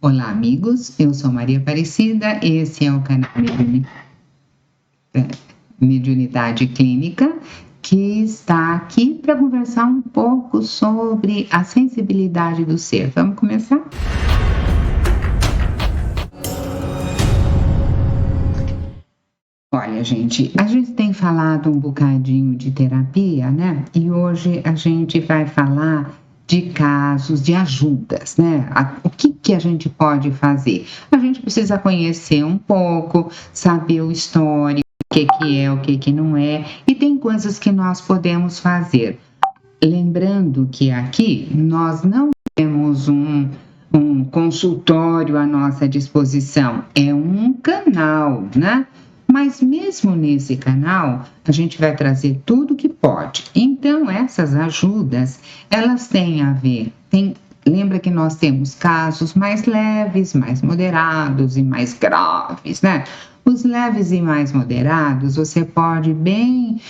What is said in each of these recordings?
Olá, amigos. Eu sou Maria Aparecida. Esse é o canal Mediunidade Clínica, que está aqui para conversar um pouco sobre a sensibilidade do ser. Vamos começar? Olha, gente, a gente tem falado um bocadinho de terapia, né? E hoje a gente vai falar de casos, de ajudas, né? O que a gente pode fazer? A gente precisa conhecer um pouco, saber o histórico, o que é, o que não é, e tem coisas que nós podemos fazer. Lembrando que aqui nós não temos um consultório à nossa disposição, é um canal, né? Mas mesmo nesse canal, a gente vai trazer tudo que pode. Então, essas ajudas, elas têm a ver, lembra que nós temos casos mais leves, mais moderados e mais graves, né? Os leves e mais moderados, você pode bem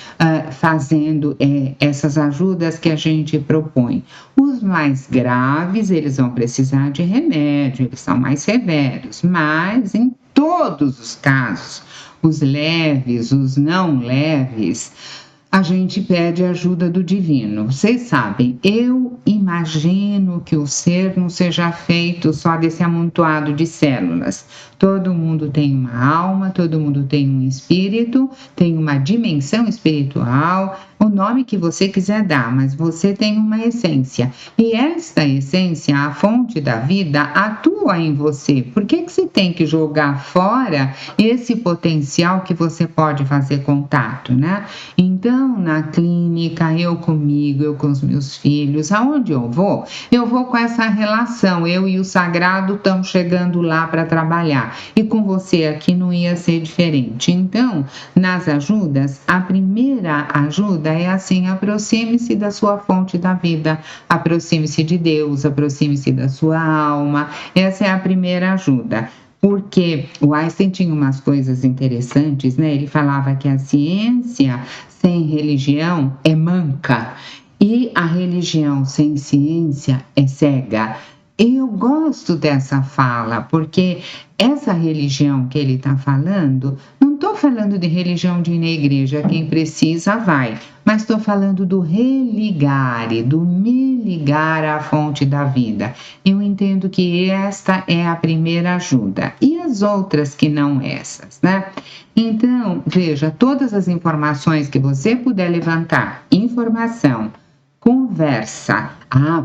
fazendo essas ajudas que a gente propõe. Os mais graves, eles vão precisar de remédio, eles são mais severos, mas em todos os casos, os leves, os não leves, a gente pede ajuda do divino. Vocês sabem, eu imagino que o ser não seja feito só desse amontoado de células. Todo mundo tem uma alma, todo mundo tem um espírito, tem uma dimensão espiritual, o nome que você quiser dar, mas você tem uma essência. E esta essência, a fonte da vida, atua em você. Por que você tem que jogar fora esse potencial que você pode fazer contato, né? Então, na clínica, eu comigo, eu com os meus filhos, aonde eu vou com essa relação. Eu e o sagrado estamos chegando lá para trabalhar. E com você aqui não ia ser diferente. Então, nas ajudas, a primeira ajuda é assim: aproxime-se da sua fonte da vida, aproxime-se de Deus, aproxime-se da sua alma. Essa é a primeira ajuda. Porque o Einstein tinha umas coisas interessantes, né? Ele falava que a ciência sem religião é manca e a religião sem ciência é cega. Eu gosto dessa fala, porque essa religião que ele está falando, não estou falando de religião de ir na igreja, quem precisa vai, mas estou falando do religare, do me ligar à fonte da vida. Eu entendo que esta é a primeira ajuda. E as outras que não essas, né? Então, veja, todas as informações que você puder levantar, informação, conversa.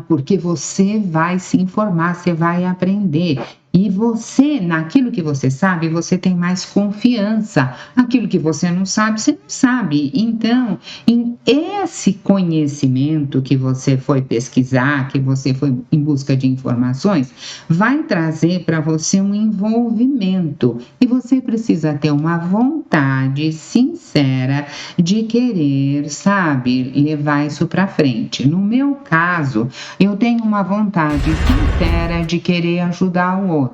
Porque você vai se informar, você vai aprender. E você, naquilo que você sabe, você tem mais confiança. Aquilo que você não sabe, você não sabe. Então, esse conhecimento que você foi pesquisar, que você foi em busca de informações, vai trazer para você um envolvimento. E você precisa ter uma vontade sincera de querer, sabe, levar isso para frente. No meu caso, eu tenho uma vontade sincera de querer ajudar o outro.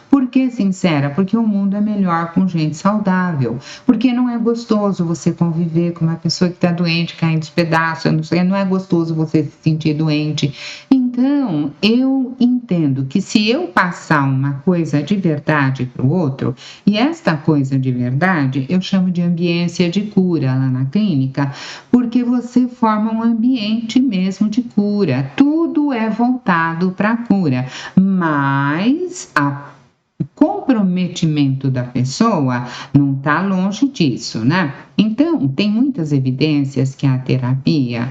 Por que sincera? Porque o mundo é melhor com gente saudável. Porque não é gostoso você conviver com uma pessoa que está doente, caindo dos pedaços, não é gostoso você se sentir doente. Então, eu entendo que se eu passar uma coisa de verdade para o outro, e esta coisa de verdade eu chamo de ambiência de cura lá na clínica, porque você forma um ambiente mesmo de cura. Tudo é voltado para a cura, mas o comprometimento da pessoa não está longe disso, né? Então, tem muitas evidências que a terapia,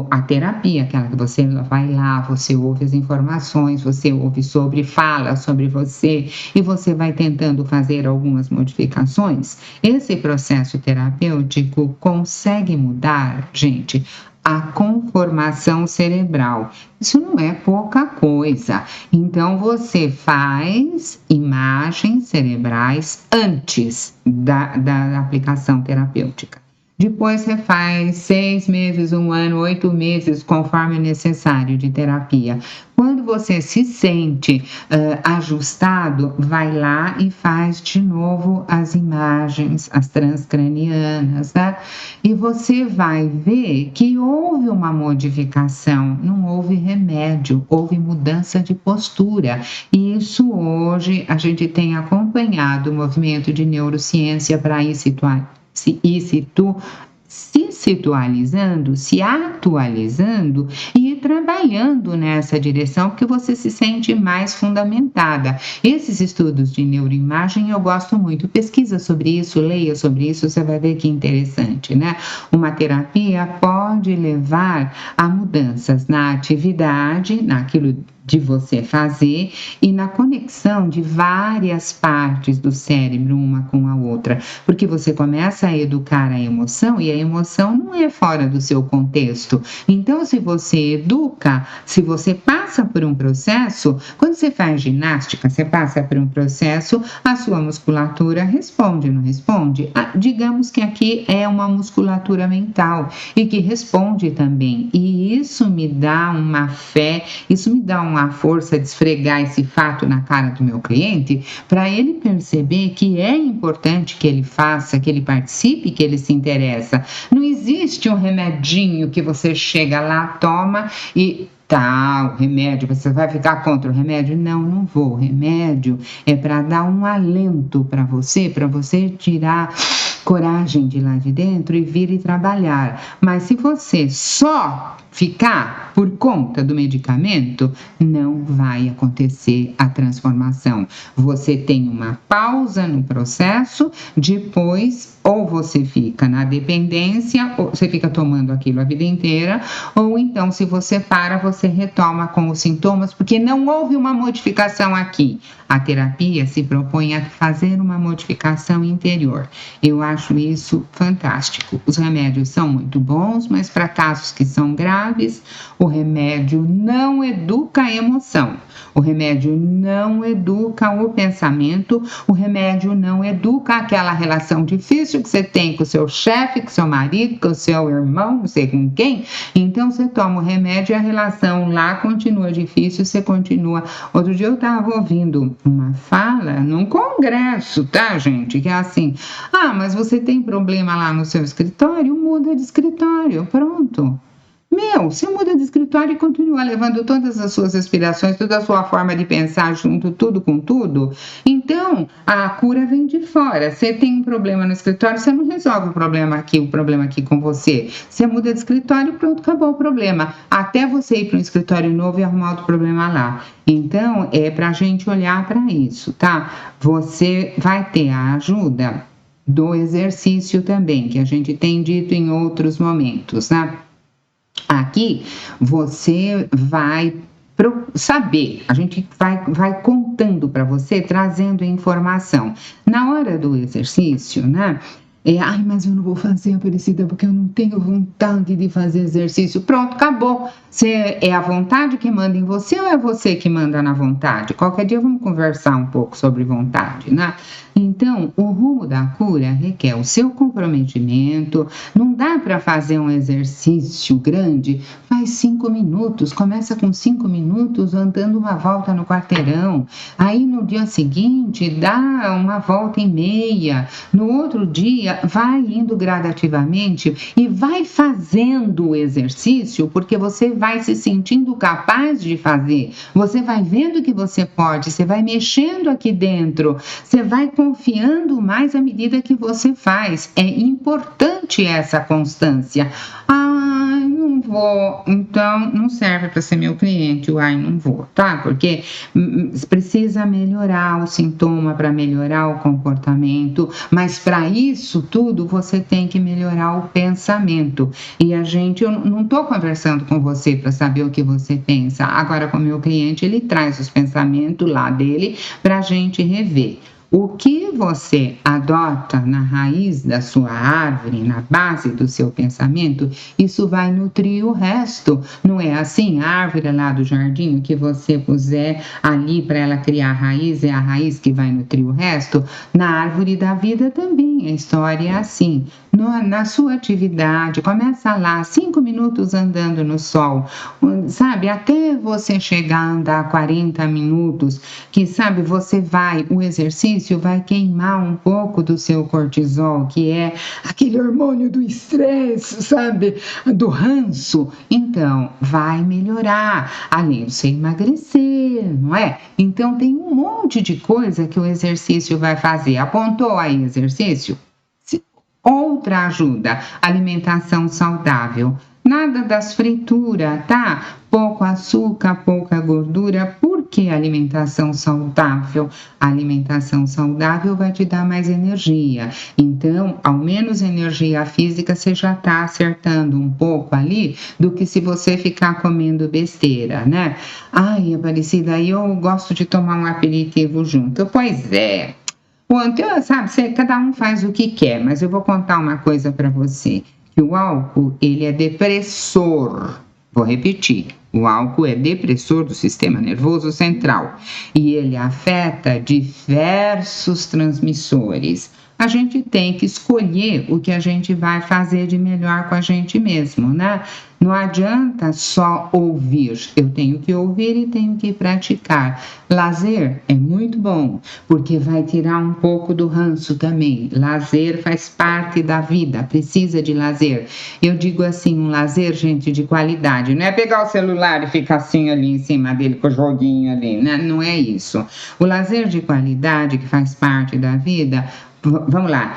aquela que você vai lá, você ouve as informações, você ouve sobre, fala sobre você e você vai tentando fazer algumas modificações. Esse processo terapêutico consegue mudar, gente, a conformação cerebral. Isso não é pouca coisa. Então, você faz imagens cerebrais antes da aplicação terapêutica. Depois você faz 6 meses, 1 ano, 8 meses, conforme necessário de terapia. Quando você se sente ajustado, vai lá e faz de novo as imagens, as transcranianas, né? E você vai ver que houve uma modificação, não houve remédio, houve mudança de postura. E isso hoje a gente tem acompanhado o movimento de neurociência para ir se situalizando, se atualizando e ir trabalhando nessa direção, porque você se sente mais fundamentada. Esses estudos de neuroimagem eu gosto muito. Pesquisa sobre isso, leia sobre isso, você vai ver que interessante, né? Uma terapia pode levar a mudanças na atividade, naquilo de você fazer e na conexão de várias partes do cérebro uma com a outra, porque você começa a educar a emoção e a emoção não é fora do seu contexto. Então, se você educa, se você passa por um processo, quando você faz ginástica, você passa por um processo, a sua musculatura responde, não responde? Digamos que aqui é uma musculatura mental e que responde também. E isso me dá uma fé, isso me dá uma força de esfregar esse fato na cara do meu cliente, para ele perceber que é importante que ele faça, que ele participe, que ele se interessa. Não existe um remedinho que você chega lá, toma e o remédio, você vai ficar contra o remédio? Não, não vou. O remédio é para dar um alento para você tirar coragem de lá de dentro e vir e trabalhar. Mas se você só ficar por conta do medicamento, não vai acontecer a transformação. Você tem uma pausa no processo, depois ou você fica na dependência, ou você fica tomando aquilo a vida inteira, ou então se você para, você retoma com os sintomas, porque não houve uma modificação aqui. A terapia se propõe a fazer uma modificação interior. Eu acho isso fantástico. Os remédios são muito bons, mas para casos que são graves, o remédio não educa a emoção. O remédio não educa o pensamento, o remédio não educa aquela relação difícil que você tem com o seu chefe, com o seu marido, com o seu irmão, não sei com quem. Então você toma o remédio e a relação lá continua difícil, você continua. Outro dia eu estava ouvindo uma fala num congresso, tá, gente? Que é assim: mas você tem problema lá no seu escritório? Muda de escritório, pronto. Você muda de escritório e continua levando todas as suas aspirações, toda a sua forma de pensar junto, tudo com tudo. Então, a cura vem de fora. Você tem um problema no escritório, você não resolve o problema aqui com você. Você muda de escritório e pronto, acabou o problema. Até você ir para um escritório novo e arrumar outro problema lá. Então, é para a gente olhar para isso, tá? Você vai ter a ajuda do exercício também, que a gente tem dito em outros momentos, né? Aqui você vai saber, a gente vai contando para você, trazendo informação. Na hora do exercício, né? Mas eu não vou fazer, Aparecida, porque eu não tenho vontade de fazer exercício. Pronto, acabou. É a vontade que manda em você ou é você que manda na vontade? Qualquer dia vamos conversar um pouco sobre vontade, né? Então, o rumo da cura requer o seu comprometimento. Não dá para fazer um exercício grande. Faz 5 minutos, começa com 5 minutos andando uma volta no quarteirão. Aí no dia seguinte, dá uma volta e meia. No outro dia, vai indo gradativamente e vai fazendo o exercício, porque você vai se sentindo capaz de fazer. Você vai vendo que você pode, você vai mexendo aqui dentro, você vai confiando mais à medida que você faz. É importante essa constância. Não vou, então não serve para ser meu cliente, não vou, tá? Porque precisa melhorar o sintoma para melhorar o comportamento, mas para isso tudo você tem que melhorar o pensamento. E eu não estou conversando com você para saber o que você pensa. Agora, com o meu cliente, ele traz os pensamentos lá dele para a gente rever. O que você adota na raiz da sua árvore, na base do seu pensamento, isso vai nutrir o resto. Não é assim? A árvore lá do jardim, que você puser ali para ela criar raiz, é a raiz que vai nutrir o resto? Na árvore da vida também, a história é assim. Na sua atividade, começa lá, 5 minutos andando no sol, sabe? Até você chegar a andar 40 minutos, que sabe, você vai, o exercício exercício vai queimar um pouco do seu cortisol, que é aquele hormônio do estresse, sabe? Do ranço. Então, vai melhorar, além de você emagrecer, não é? Então, tem um monte de coisa que o exercício vai fazer. Apontou aí exercício? Outra ajuda, alimentação saudável. Nada das frituras, tá? Pouco açúcar, pouca gordura. Por que alimentação saudável? A alimentação saudável vai te dar mais energia. Então, ao menos energia física, você já está acertando um pouco ali do que se você ficar comendo besteira, né? Ai, Aparecida, eu gosto de tomar um aperitivo junto. Pois é. Então, sabe, cada um faz o que quer, mas eu vou contar uma coisa para você, que o álcool, ele é depressor. Vou repetir, o álcool é depressor do sistema nervoso central e ele afeta diversos transmissores. A gente tem que escolher o que a gente vai fazer de melhor com a gente mesmo, né? Não adianta só ouvir, eu tenho que ouvir e tenho que praticar. Lazer é muito bom, porque vai tirar um pouco do ranço também. Lazer faz parte da vida, precisa de lazer. Eu digo assim, um lazer, gente, de qualidade. Não é pegar o celular e ficar assim ali em cima dele com o joguinho ali, né? Não é isso. O lazer de qualidade, que faz parte da vida, vamos lá.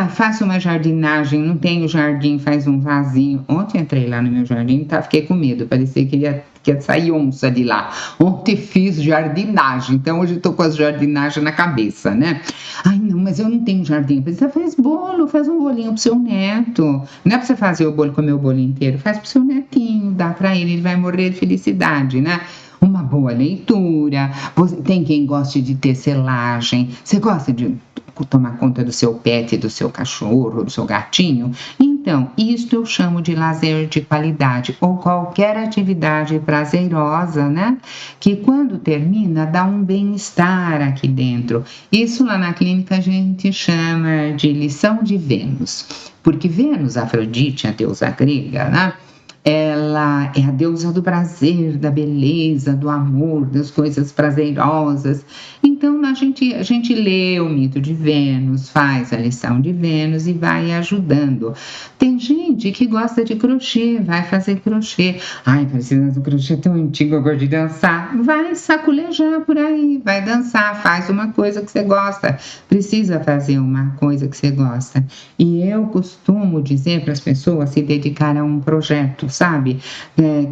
Faço uma jardinagem, não tenho jardim, faz um vasinho. Ontem entrei lá no meu jardim, fiquei com medo, parecia que ia sair onça de lá. Ontem fiz jardinagem, então hoje estou com as jardinagens na cabeça, né? Ai, não, mas eu não tenho jardim. Você faz bolo, faz um bolinho pro seu neto. Não é para você fazer o bolo, comer o bolo inteiro, faz pro seu netinho, dá para ele vai morrer de felicidade, né? Uma boa leitura, tem quem goste de tecelagem, você gosta de tomar conta do seu pet, do seu cachorro, do seu gatinho? Então, isto eu chamo de lazer de qualidade, ou qualquer atividade prazerosa, né? Que quando termina, dá um bem-estar aqui dentro. Isso lá na clínica a gente chama de lição de Vênus, porque Vênus, Afrodite, a deusa grega, né? Ela é a deusa do prazer, da beleza, do amor, das coisas prazerosas. Então, a gente lê o mito de Vênus, faz a lição de Vênus e vai ajudando. Tem gente que gosta de crochê, vai fazer crochê. Ai, precisa do crochê tão antigo, eu gosto de dançar. Vai saculejar por aí, vai dançar, faz uma coisa que você gosta. Precisa fazer uma coisa que você gosta. E eu costumo dizer para as pessoas se dedicar a um projeto, sabe?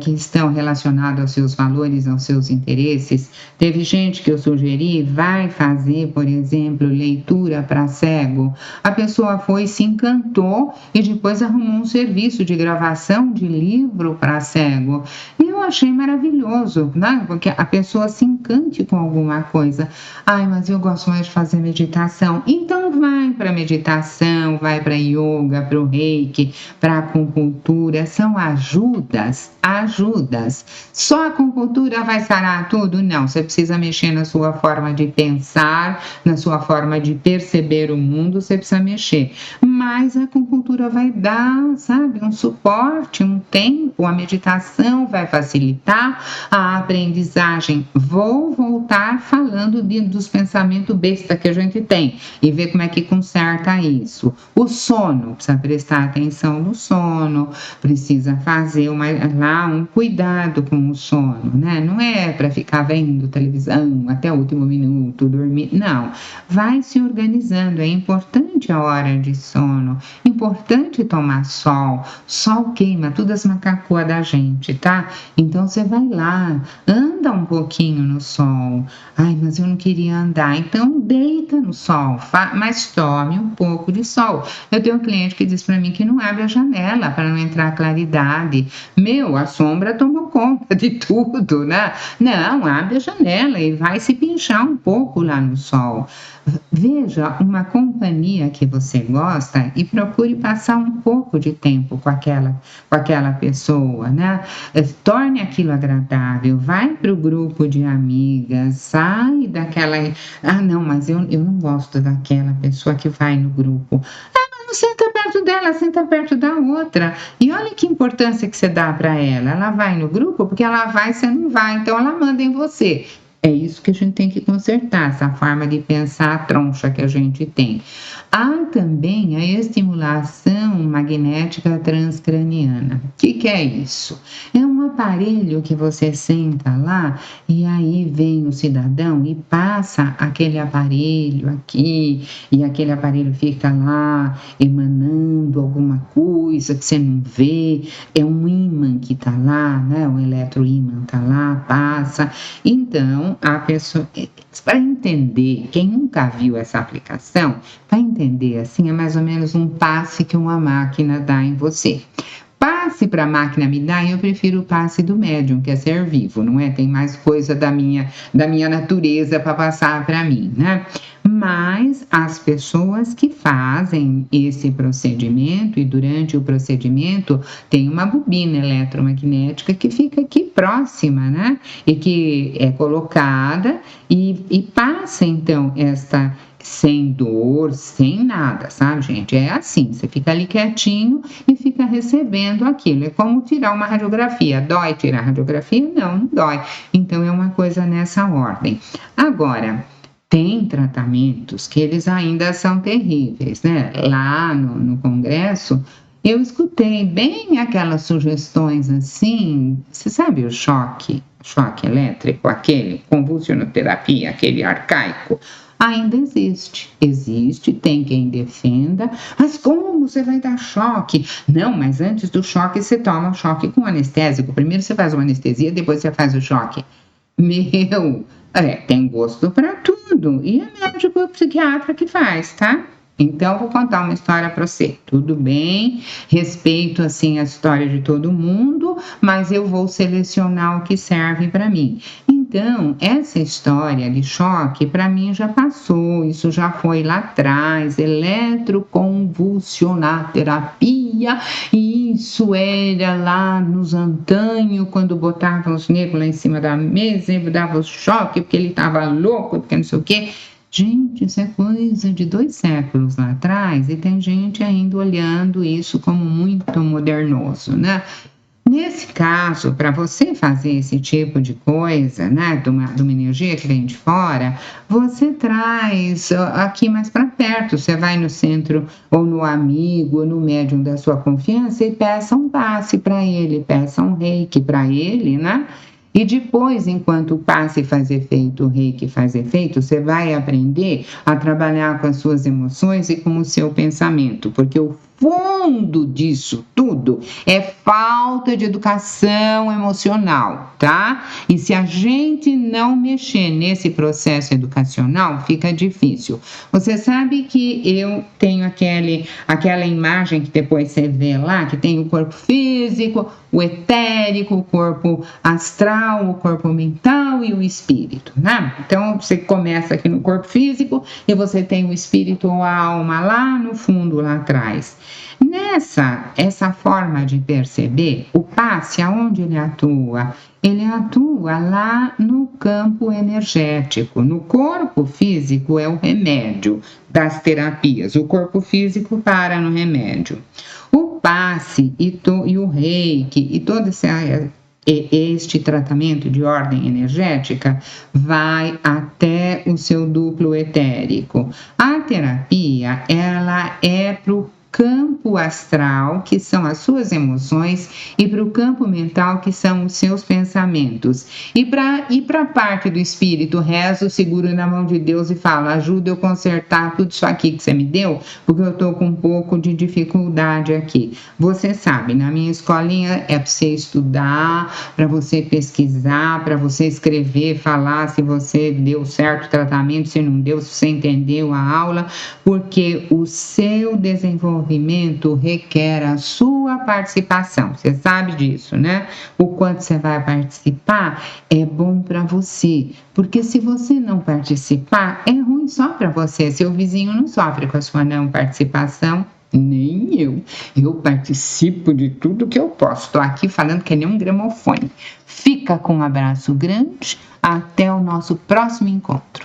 Que estão relacionados aos seus valores, aos seus interesses. Teve gente que eu sugeri, vai fazer, por exemplo, leitura para cego. A pessoa foi, se encantou e depois arrumou um serviço de gravação de livro para cego. E eu achei maravilhoso, né? Porque a pessoa se encante com alguma coisa. Ai, mas eu gosto mais de fazer meditação. Então vai para meditação, vai para yoga, para o reiki, para acupuntura. São ajudas. Só a acupuntura vai sarar tudo? Não, você precisa mexer na sua forma de pensar, na sua forma de perceber o mundo, você precisa mexer. Mas a acupuntura vai dar, sabe, um suporte, um tempo, a meditação vai facilitar a aprendizagem. Vou voltar falando dos pensamentos besta que a gente tem e ver como é que conserta isso. O sono, precisa prestar atenção no sono, precisa fazer um cuidado com o sono, né? Não é para ficar vendo televisão até o último minuto, dormir, não. Vai se organizando, é importante a hora de sono, importante tomar sol. Sol queima todas as macacoas da gente, tá? Então você vai lá, anda um pouquinho no sol. Ai, mas eu não queria andar. Então deita no sol, mas tome um pouco de sol. Eu tenho um cliente que diz para mim que não abre a janela para não entrar claridade. A sombra tomou conta de tudo, né? Não, abre a janela e vai se pinchar um pouco lá no sol. Veja uma companhia que você gosta e procure passar um pouco de tempo com aquela pessoa, né? Torne aquilo agradável, vai para o grupo de amigas, sai daquela... não, mas eu não gosto daquela pessoa que vai no grupo. Não senta perto dela, senta perto da outra. E olha que importância que você dá para ela. Ela vai no grupo porque ela vai, você não vai. Então ela manda em você. É isso que a gente tem que consertar, essa forma de pensar troncha que a gente tem. Há também a estimulação magnética transcraniana. O que é isso? É um aparelho que você senta lá e aí vem o cidadão e passa aquele aparelho aqui, e aquele aparelho fica lá emanando alguma coisa que você não vê, é um ímã que está lá, né? Um eletroímã está lá, passa. Então, a pessoa, para entender, quem nunca viu essa aplicação, para entender assim, é mais ou menos um passe que uma máquina dá em você. Passe para a máquina me dar, eu prefiro o passe do médium, que é ser vivo, não é? Tem mais coisa da minha natureza para passar para mim, né? Mas as pessoas que fazem esse procedimento, e durante o procedimento tem uma bobina eletromagnética que fica aqui próxima, né? E que é colocada e passa então esta sem dor, sem nada, sabe, gente? É assim, você fica ali quietinho e fica recebendo aquilo. É como tirar uma radiografia. Dói tirar a radiografia? Não, não dói. Então é uma coisa nessa ordem. Agora, tem tratamentos que eles ainda são terríveis, né? Lá no congresso, eu escutei bem aquelas sugestões assim, você sabe o choque elétrico, aquele, convulsionoterapia, aquele arcaico, ainda existe, tem quem defenda, mas como você vai dar choque? Não, mas antes do choque você toma choque com anestésico, primeiro você faz uma anestesia, depois você faz o choque. Meu, tem gosto para tudo, e é médico psiquiatra que faz, tá? Então, vou contar uma história para você. Tudo bem, respeito assim a história de todo mundo, mas eu vou selecionar o que serve para mim. Então, essa história de choque, para mim já passou, isso já foi lá atrás, eletroconvulsionaterapia, e isso era lá nos antanhos, quando botavam os negros lá em cima da mesa e dava o choque, porque ele estava louco, porque não sei o quê. Gente, isso é coisa de 2 séculos lá atrás e tem gente ainda olhando isso como muito modernoso, né? Nesse caso, para você fazer esse tipo de coisa, né, de uma energia que vem de fora, você traz aqui mais para perto. Você vai no centro ou no amigo ou no médium da sua confiança e peça um passe para ele, peça um reiki para ele, né? E depois, enquanto o passe faz efeito, o reiki faz efeito, você vai aprender a trabalhar com as suas emoções e com o seu pensamento, porque o fundo disso tudo é falta de educação emocional, tá? E se a gente não mexer nesse processo educacional, fica difícil. Você sabe que eu tenho aquela imagem que depois você vê lá, que tem o corpo físico, o etérico, o corpo astral, o corpo mental e o espírito, né? Então, você começa aqui no corpo físico e você tem o espírito ou a alma lá no fundo, lá atrás. Essa forma de perceber, o passe, aonde ele atua? Ele atua lá no campo energético. No corpo físico é o remédio das terapias. O corpo físico para no remédio. O passe e o reiki e todo este tratamento de ordem energética vai até o seu duplo etérico. A terapia, ela é para o campo astral, que são as suas emoções, e para o campo mental, que são os seus pensamentos. E para a parte do espírito, rezo, seguro na mão de Deus e falo, ajuda eu consertar tudo isso aqui que você me deu, porque eu estou com um pouco de dificuldade aqui. Você sabe, na minha escolinha é para você estudar, para você pesquisar, para você escrever, falar se você deu certo tratamento, se não deu, se você entendeu a aula, porque o seu desenvolvimento requer a sua participação. Você sabe disso, né? O quanto você vai participar é bom para você, porque se você não participar, é ruim só para você. Seu vizinho não sofre com a sua não participação, nem eu. Eu participo de tudo que eu posso. Estou aqui falando que nem um gramofone. Fica com um abraço grande. Até o nosso próximo encontro.